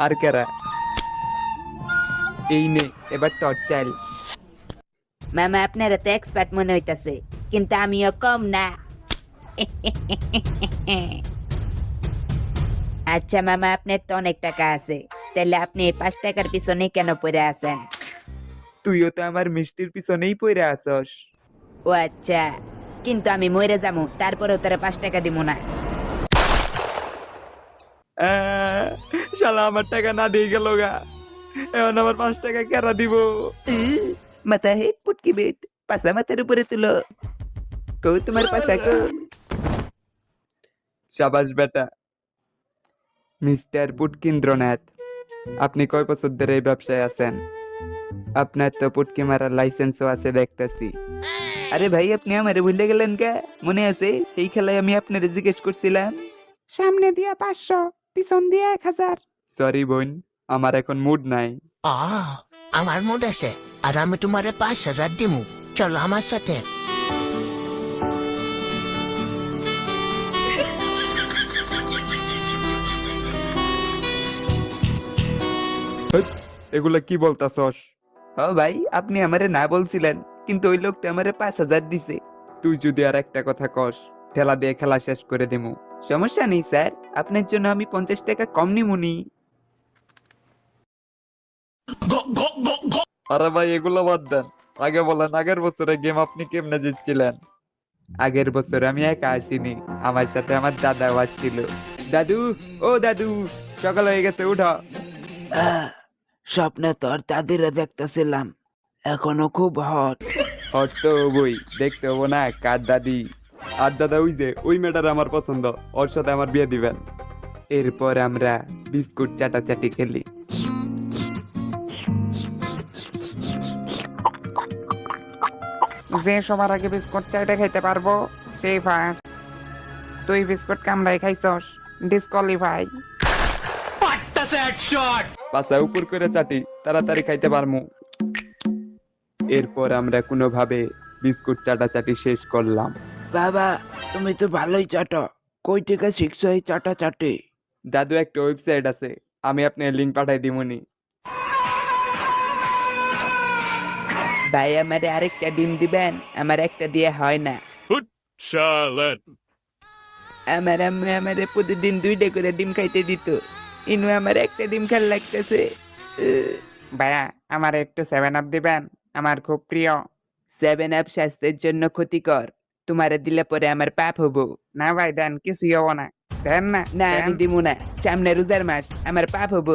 আর কারা? এই নে এবার টর্চ চাইল। মামা আপনারা তো এক্সপার্ট মনে হইতাছে, কিন্তু আমিও কম না। আচ্ছা মামা, আপনার তো অনেক টাকা আছে, তাহলে আপনি এই 5 টাকার পিছনে কেন পড়ে আছেন? তুইও তো আমার মিষ্টির পিছনেই পইরা আসস। ও আচ্ছা, কিন্তু আমি মরে যাবো, তারপরেও তারা 5 টাকা দিব না। শালা আমার টাকা না দিয়ে গেল গা, এখন আমার 5 টাকা কেরা দিব? মাথা হেট পুটকি বেট, পাশা মাথার উপরে তুলো। কৌ তোমার পাশা কো? সাবাস বেটা। মিস্টার পুটকিন্দ্রনাথ, আপনি কয় বছর ধরে এই ব্যবসায় আছেন? আপনার তো পুটকি মারার লাইসেন্সও আছে দেখতেছি। আরে ভাই, আপনি আমারে ভুলে গেলেন কে? মনে আছে সেই খেলায় আমি আপনারে জিজ্ঞেস করছিলাম, সামনে দিয়া 500, পিছন দিয়া 1000। সরি বোন, আমার এখন মুড নাই। আমার মুড আছে, আর আমি তোমারে 5,000 দিমু। চলো আমার সাথে। হেৎ, এগুলা কি বলতাছস? ও ভাই, আপনি আমারে না বলছিলেন, কিন্তু ওই লোকটা আমারে 5,000 দিছে। তুই যদি আর একটা কথা কস, ঠেলা দিয়ে খেলা শেষ করে দিমু। সমস্যা নেই স্যার, আপনার জন্য আমি 50 টাকা কম নিমুনি। আরে ভাই এগুলো বাদ দেন, আগে বলেন আগের বছরে গেম আপনি কেমনে জিতছিলেন? আগের বছর আমি একা আসিনি, আমার সাথে আমার দাদাও আসছিল। দাদু, ও দাদু, সকাল হয়ে গেছে, উঠা। স্বপ্নে তোর দাদিরা দেখতেছিলাম, এখনো খুব হট। হট তো বই দেখতে হবো না কার দাদি? আর দাদা ওই যে ওই মেয়েটার আমার পছন্দ, ওর সাথে আমার বিয়ে দিবেন। এরপর আমরা বিস্কুট চাটাচাটি খেলি। যে সবার আগে বিস্কুট চাইটা খাইতে পারবো সেই ফার্স্ট। তুই বিস্কুট কামড়াই খাইছস, ডিসকোয়ালিফাই। পাশা উপর করে চাটি, তাড়াতাড়ি খাইতে পারমু। এরপর আমরা কোনোভাবে বিস্কুট চাটাচাটি শেষ করলাম। বাবা, তুমি তো ভালোই চাটো, কই থেকে শিখছো এই চাটা চাটে? দাদু একটা ওয়েবসাইট আছে, আমি আপনার লিঙ্ক পাঠাই দিমুনি। ভাই, আমারে আরেকটা ডিম দিবেন, আমার একটা দিয়ে হয় না। আমার আম্মু আমারে প্রতিদিন 2টা করে ডিম খাইতে দিত, ইনু আমার একটা ডিম খাল লাগতেছে। ভাইয়া, আমার একটু 7 আপ দিবেন, আমার খুব প্রিয়। 7 আপ স্বাস্থ্যের জন্য ক্ষতিকর, তোমারে দিলে পরে আমার পাপ হবো। না ভাই দেন, কিছুই হবো না। দেন না, না, দেন। আমি দিমু না, সামনে রোজার মাস, আমার পাপ হবো।